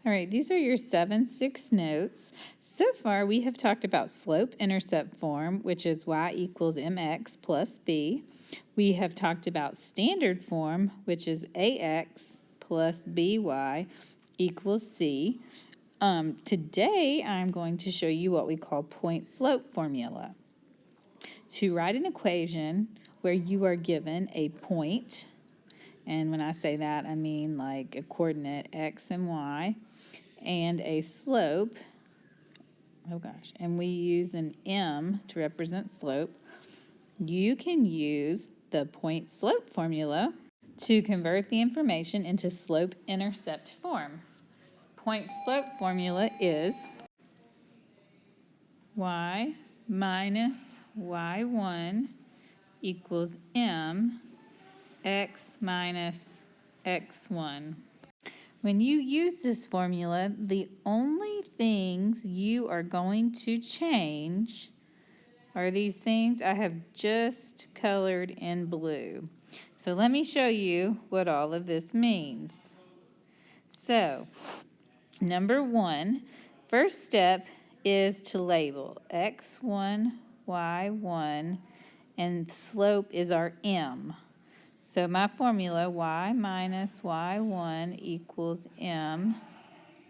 All right, these are your 7-6 notes. So far, we have talked about slope-intercept form, which is y equals mx plus b. We have talked about standard form, which is ax plus by equals c. Today, I'm going to show you what we call point-slope formula. To write an equation where you are given a point, and when I say that, I mean like a coordinate x and y, and a slope, and we use an m to represent slope, you can use the point-slope formula to convert the information into slope-intercept form. Point-slope formula is y minus y1 equals m x minus x1. When you use this formula, the only things you are going to change are these things I have just colored in blue. So let me show you what all of this means. So, number one, first step is to label x1, y1, and slope is our m. So my formula, y minus y1 equals m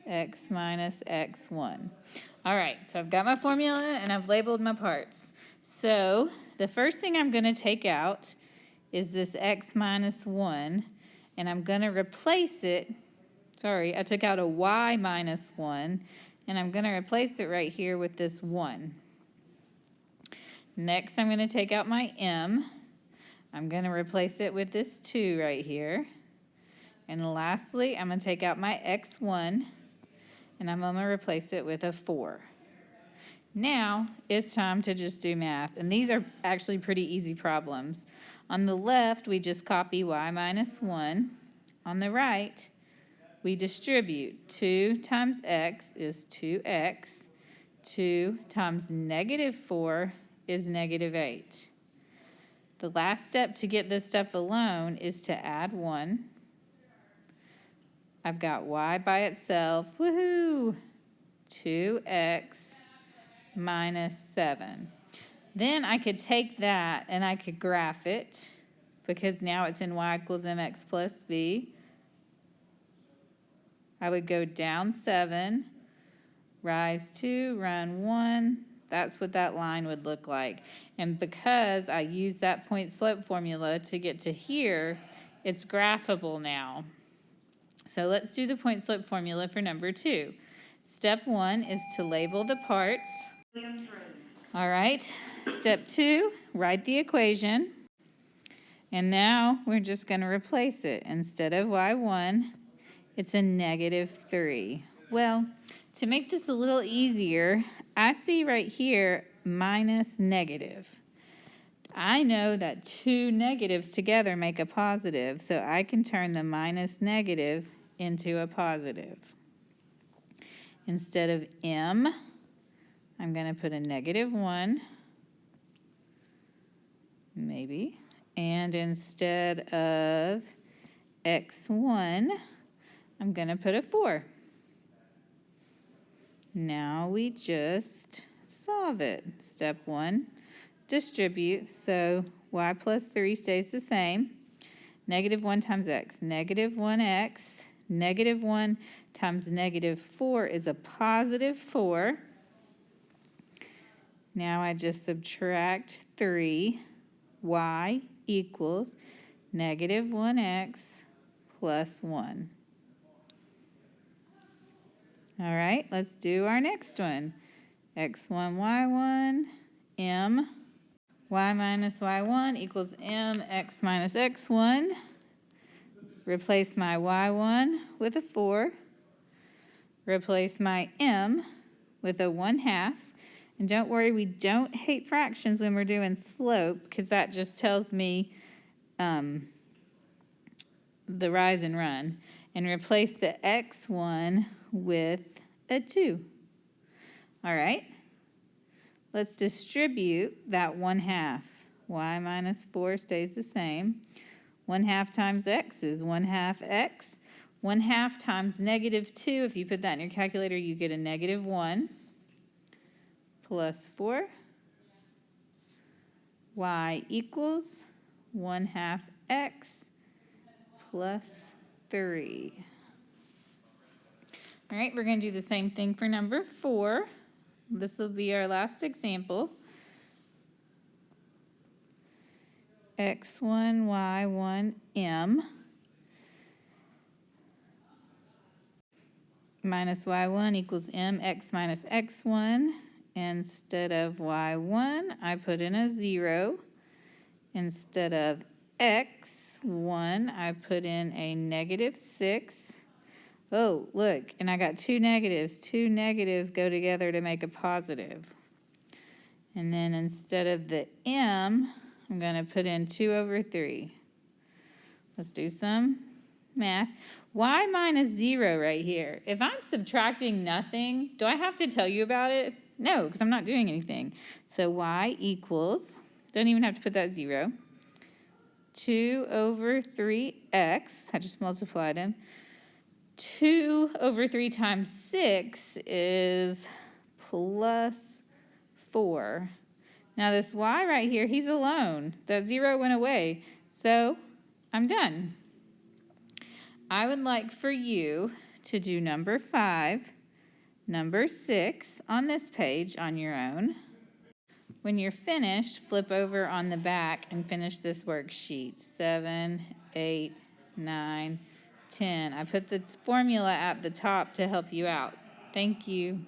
x minus x1. All right, so I've got my formula and I've labeled my parts. So the first thing I'm going to take out is this x minus 1, and I'm going to replace it. Sorry, I took out a y minus 1, and I'm going to replace it right here with this 1. Next, I'm going to take out my m. I'm going to replace it with this 2 right here. And lastly, I'm going to take out my x1, and I'm going to replace it with a 4. Now, it's time to just do math. And these are actually pretty easy problems. On the left, we just copy y minus 1. On the right, we distribute. 2 times x is 2x. 2 times negative 4 is negative 8. The last step to get this stuff alone is to add 1. I've got y by itself, woohoo, 2x minus 7. Then I could take that and I could graph it, because now it's in y equals mx plus b. I would go down 7, rise 2, run 1. That's what that line would look like. And because I used that point-slope formula to get to here, it's graphable now. So let's do the point-slope formula for number 2. Step 1 is to label the parts. All right. Step 2, write the equation. And now we're just going to replace it. Instead of y1, it's a negative 3. Well, to make this a little easier, I see right here minus negative. I know that 2 negatives together make a positive, so I can turn the minus negative into a positive. Instead of m, I'm going to put a negative 1, maybe. And instead of x1, I'm going to put a 4. Now we just solve it. Step 1, distribute. So y plus 3 stays the same. Negative 1 times x, negative 1x. Negative 1 times negative 4 is a positive 4. Now I just subtract 3. Y equals negative 1x plus 1. All right, let's do our next one. x1, y1, m. Y minus y1 equals m x minus x1. Replace my y1 with a 4. Replace my m with a 1/2. And don't worry, we don't hate fractions when we're doing slope, because that just tells me the rise and run. And replace the x1 with a 2. All right, let's distribute that 1/2. Y minus 4 stays the same. 1/2 times x is 1/2 x. 1/2 times -2, if you put that in your calculator, you get a -1 plus 4. Y equals 1/2 x plus 3. All right, we're going to do the same thing for number 4. This will be our last example. x1, y1, m minus y1 equals mx minus x1. Instead of y1, I put in a 0. Instead of x1, I put in a -6. Oh, look, and I got 2 negatives. 2 negatives go together to make a positive. And then instead of the m, I'm going to put in 2/3. Let's do some math. Y minus 0 right here. If I'm subtracting nothing, do I have to tell you about it? No, because I'm not doing anything. So y equals, don't even have to put that 0, 2/3x, I just multiplied them. 2/3 times 6 is plus 4. Now this y right here, he's alone. That 0 went away. So I'm done. I would like for you to do number 5, number 6 on this page on your own. When you're finished, flip over on the back and finish this worksheet. 7, 8, 9, 10. I put the formula at the top to help you out. Thank you.